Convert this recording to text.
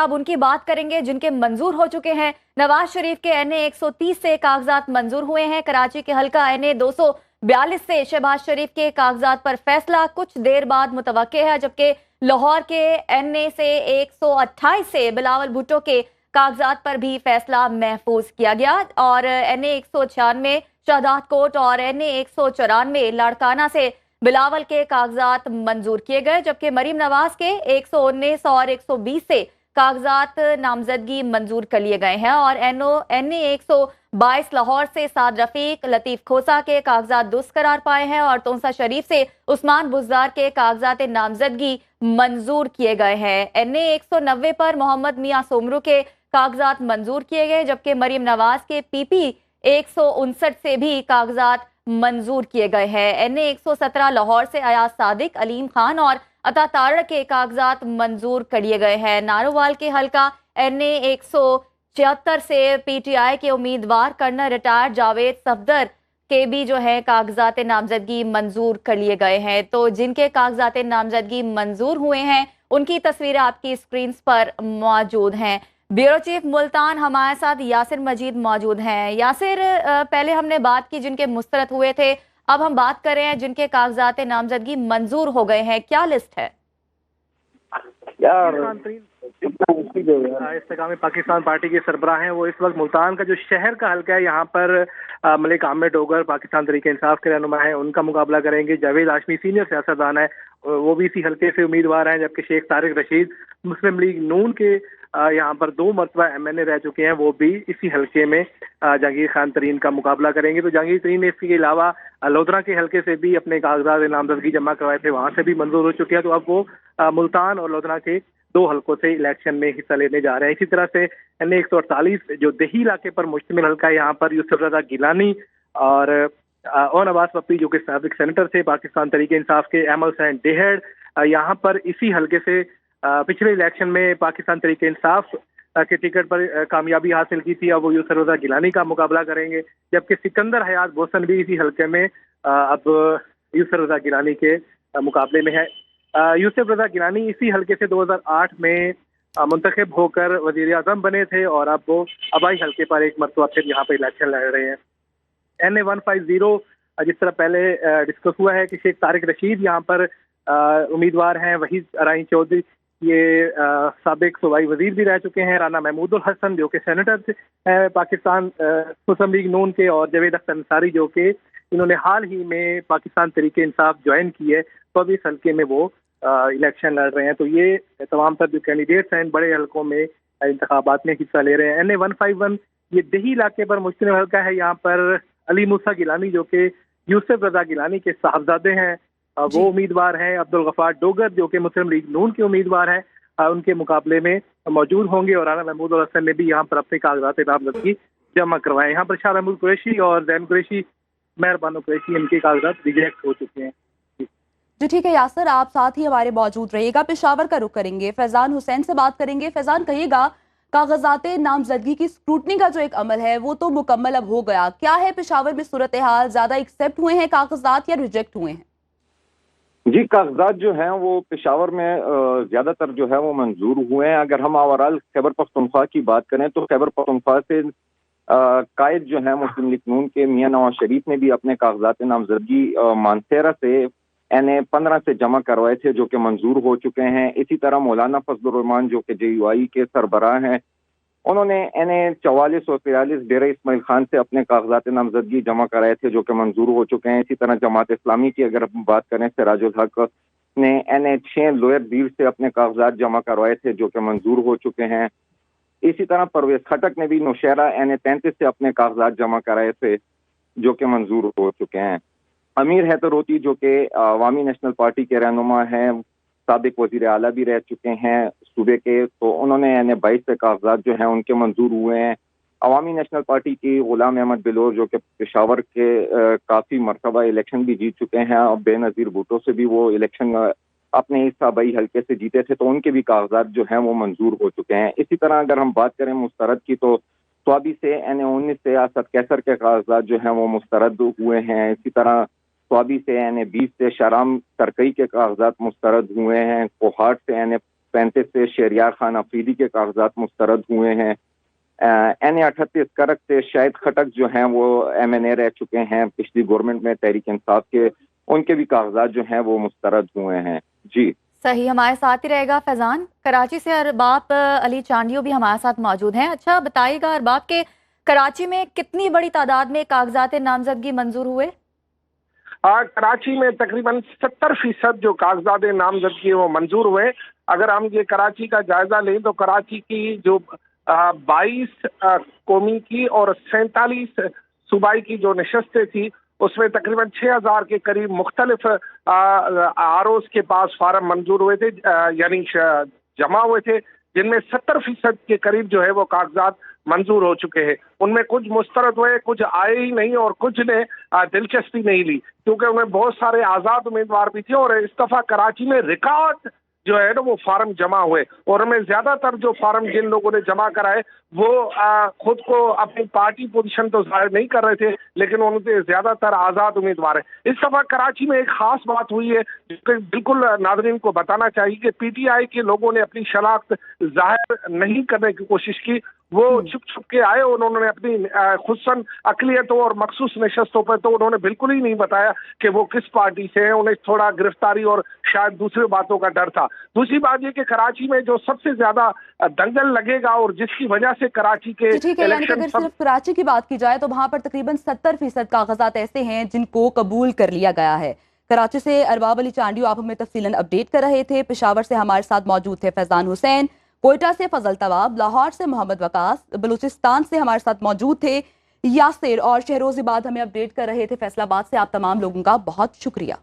अब उनकी बात करेंगे जिनके मंजूर हो चुके हैं। नवाज शरीफ के NA 130 से कागजात मंजूर हुए हैं। कराची के हल्का NA 242 से शहबाज शरीफ के कागजात पर फैसला कुछ देर बाद मुतवक्के है, जबकि लाहौर के NA से 128 से बिलावल भुट्टो के कागजात पर भी फैसला महफूज किया गया और NA 196 शहदाद कोट और NA 194 लाड़काना से बिलावल के कागजात मंजूर किए गए, जबकि मरीम नवाज के 119 और 120 से कागजात नामजदगी मंजूर कर लिए गए हैं और NA 122 लाहौर से साद रफीक लतीफ खोसा के कागजात दुरुस्त करार पाए हैं और तोंसा शरीफ से उस्मान बुज़दार के कागजात नामजदगी मंजूर किए गए हैं। NA 190 पर मोहम्मद मियां सोमरू के कागजात मंजूर किए गए, जबकि मरीम नवाज के PP 159 से भी कागजात मंजूर किए गए हैं। NA 117 लाहौर से अयाज सादिक, अलीम खान और अता तारड़ के कागजात मंजूर कर लिए गए हैं। नारोवाल के हल्का NA 176 से PTI के उम्मीदवार कर्नल रिटायर्ड जावेद सफदर के भी जो है कागजात नामजदगी मंजूर कर लिए गए हैं। तो जिनके कागजात नामजदगी मंजूर हुए हैं उनकी तस्वीरें आपकी स्क्रीन पर मौजूद हैं। ब्यूरो चीफ मुल्तान हमारे साथ यासिर मजीद मौजूद हैं। यासिर, पहले हमने बात की जिनके मुस्तरद हुए थे, अब हम बात कर रहे हैं जिनके कागजात नामजदगी मंजूर हो गए हैं, क्या लिस्ट है? इस्तेकाम पाकिस्तान पार्टी के सरबराह हैं, वो इस वक्त मुल्तान का जो शहर का हल्का है यहाँ पर मलिक आमिर डोगर पाकिस्तान तहरीक इंसाफ के रहनुमा है, उनका मुकाबला करेंगे। जावेद हाशमी सीनियर सियासतदान है, वो भी इसी हल्के से उम्मीदवार हैं, जबकि शेख तारिक रशीद मुस्लिम लीग नून के यहाँ पर 2 मरतबा MNA रह चुके हैं, वो भी इसी हल्के में जहांगीर खान तरीन का मुकाबला करेंगे। तो जहांगीर तरीन ने इसके अलावा लोधरा के हल्के से भी अपने कागजात नामजदगी जमा करवाए थे, वहाँ से भी मंजूर हो चुके हैं। तो अब वो मुल्तान और लोधरा के 2 हल्कों से इलेक्शन में हिस्सा लेने जा रहे हैं। इसी तरह से NA 148 जो दही इलाके पर मुश्तमिल हल्का है, यहाँ पर यूसुफ रजा गिलानी और नवाज पप्पी जो कि साबिक सेनेटर थे पाकिस्तान तहरीक इंसाफ के, अहमद हुसैन डेहड़ यहाँ पर इसी हल्के से पिछले इलेक्शन में पाकिस्तान तहरीक इंसाफ के टिकट पर कामयाबी हासिल की थी। अब वो यूसुफ रजा गिलानी का मुकाबला करेंगे, जबकि सिकंदर हयात बोसन भी इसी हल्के में अब यूसुफ रजा गिलानी के मुकाबले में है। यूसुफ रजा गिलानी इसी हल्के से 2008 में मुंतखब होकर वजीर आजम बने थे और अब वो आबाई हल्के पर एक मरतबा फिर यहाँ पर इलेक्शन लड़ रहे हैं। NA 150 जिस तरह पहले डिस्कस हुआ है कि शेख तारिक रशीद यहाँ पर उम्मीदवार हैं, वहीद अराइन चौधरी ये साबिक सूबाई वजीर भी रह चुके हैं, राना महमूदुल हसन जो कि सेनेटर हैं पाकिस्तान मुस्लिम लीग नून के, और जावेद अख्तर अंसारी जो कि इन्होंने हाल ही में पाकिस्तान तहरीक इंसाफ ज्वाइन की है, तो अब इस हल्के में वो इलेक्शन लड़ रहे हैं। तो ये तमाम तर जो कैंडिडेट्स हैं इन बड़े हल्कों में इंतखाबात में हिस्सा ले रहे हैं। NA 151 ये दही इलाके पर मुश्तमिल हल्का है, यहाँ पर अली मूसा गिलानी जो कि यूसुफ रजा गिलानी के साहबजादे हैं वो उम्मीदवार हैं। अब्दुल गफार डोगर जो कि मुस्लिम लीग नून के उम्मीदवार हैं, उनके मुकाबले में मौजूद होंगे और राना महमूद हसन ने भी यहाँ पर अपने कागजात नामजदगी जमा करवाए। यहाँ पर शाह महमूद कुरैशी और जैन कुरैशी, मेहरबानो कुरैशी, इनके कागजात रिजेक्ट हो चुके हैं। जी ठीक है यासिर, आप साथ ही हमारे मौजूद रहिएगा। पेशावर का रुख करेंगे, फैजान हुसैन से बात करेंगे। फैजान, कहिएगा कागजात नामजदगी की स्क्रूटनी का जो एक अमल है वो तो मुकम्मल अब हो गया, क्या है पेशावर में सूरत हाल? ज्यादा एक्सेप्ट हुए हैं कागजात या रिजेक्ट हुए हैं? जी, कागजात जो हैं वो पेशावर में ज्यादातर जो है वो मंजूर हुए हैं। अगर हम ओवरऑल खैबर पख्तूनख्वा की बात करें तो खैबर पख्तूनख्वा से कायद जो है मुस्लिम लीग नून के मियां नवाज शरीफ ने भी अपने कागजात नामजदगी मानसेरा से NA 15 से जमा करवाए थे, जो कि मंजूर हो चुके हैं। इसी तरह मौलाना फजलुर रहमान जो कि JUI के सरबराह हैं, उन्होंने NA 44 और 43 डेरा इस्माइल खान से अपने कागजात नामजदगी जमा कराए थे, जो कि मंजूर हो चुके हैं। इसी तरह जमात इस्लामी की अगर हम बात करें, सिराजुल हक ने NA 6 लोअर बीर से अपने कागजात जमा करवाए थे, जो कि मंजूर हो चुके हैं। इसी तरह परवेज खटक ने भी नौशहरा NA 33 से अपने कागजात जमा कराए थे, जो कि मंजूर हो चुके हैं। अमीर हैदर रोती जो कि अवामी नेशनल पार्टी के रहनुमा हैं, साबिक वजीर आला भी रह चुके हैं सूबे के, तो उन्होंने NA 22 से कागजात जो हैं उनके मंजूर हुए हैं। अवामी नेशनल पार्टी की गुलाम अहमद बिलोर जो कि पेशावर के काफ़ी मरतबा इलेक्शन भी जीत चुके हैं, और बेनज़ीर भुट्टो से भी वो इलेक्शन अपने इस आबाई हल्के से जीते थे, तो उनके भी कागजात जो हैं वो मंजूर हो चुके हैं। इसी तरह अगर हम बात करें मुस्तरद की, तो स्वाबी से NA 19 से असद कैसर के कागजात जो हैं वो मुस्तरद हुए हैं। इसी तरह स्वाबी से NA 20 से शराम तरकई के कागजात मुस्तरद हुए हैं। कोहाट से NA 35 سے شہریار خان آفریدی کے کاغذات مسترد ہوئے ہیں. NA-38 کرک سے شاہد خٹک جو ہیں وہ MNA رہ چکے ہیں پچھلی گورنمنٹ میں تحریک انصاف کے, ان کے بھی کاغذات جو ہیں وہ مسترد ہوئے ہیں. جی صحیح, ہمارے ساتھ ہی رہے گا فیضان. کراچی سے ارباب علی چانڈیو بھی ہمارے ساتھ موجود ہیں. اچھا بتائیے گا ارباب کے کراچی میں کتنی بڑی تعداد میں کاغذات نامزدگی منظور ہوئے؟ کراچی میں تقریباً 70% جو کاغذات نامزدگی وہ منظور ہوئے. اگر ہم یہ کراچی کا جائزہ لیں تو کراچی کی جو 22 قومی کی اور 47 صوبائی کی جو نشستیں تھی اس میں تقریباً 6000 کے قریب مختلف ROs کے پاس فارم منظور ہوئے تھے, یعنی جمع ہوئے تھے, جن میں 70% کے قریب جو ہے وہ کاغذات منظور ہو چکے ہیں. ان میں کچھ مسترد ہوئے, کچھ آئے ہی نہیں اور کچھ نے دلچسپی نہیں لی کیونکہ انہیں بہت سارے آزاد امیدوار بھی تھے. اور اس دفعہ کراچی میں ریکارڈ جو ہے نا وہ فارم جمع ہوئے اور ہمیں زیادہ تر جو فارم جن لوگوں نے جمع کرائے وہ خود کو اپنی پارٹی پوزیشن تو ظاہر نہیں کر رہے تھے لیکن ان سے زیادہ تر آزاد امیدوار ہیں. اس دفعہ کراچی میں ایک خاص بات ہوئی ہے جو کہ بالکل ناظرین کو بتانا چاہیے کہ PTI کے لوگوں نے اپنی شناخت ظاہر نہیں کرنے کی کوشش کی. وہ چھپ چھپ کے آئے, انہوں نے اپنی خصوصاً اقلیتوں اور مخصوص نشستوں پر تو انہوں نے بالکل ہی نہیں بتایا کہ وہ کس پارٹی سے ہیں. انہیں تھوڑا گرفتاری اور شاید دوسری باتوں کا ڈر تھا. دوسری بات یہ کہ کراچی میں جو سب سے زیادہ دنگل لگے گا اور جس کی وجہ سے کراچی کے ٹھیک ہے, یعنی کہ اگر صرف کراچی کی بات کی جائے تو وہاں پر تقریباً 70% کاغذات ایسے ہیں جن کو قبول کر لیا گیا ہے. کراچی سے ارباب علی چانڈیو آپ ہمیں تفصیلاً اپڈیٹ کر رہے تھے. پشاور سے ہمارے ساتھ موجود تھے فیضان حسین, کوئٹہ سے فضل طواب, لاہور سے محمد وقاص, بلوچستان سے ہمارے ساتھ موجود تھے یاسر, اور شہروز آباد ہمیں اپڈیٹ کر رہے تھے فیصل آباد سے. آپ تمام لوگوں کا بہت شکریہ.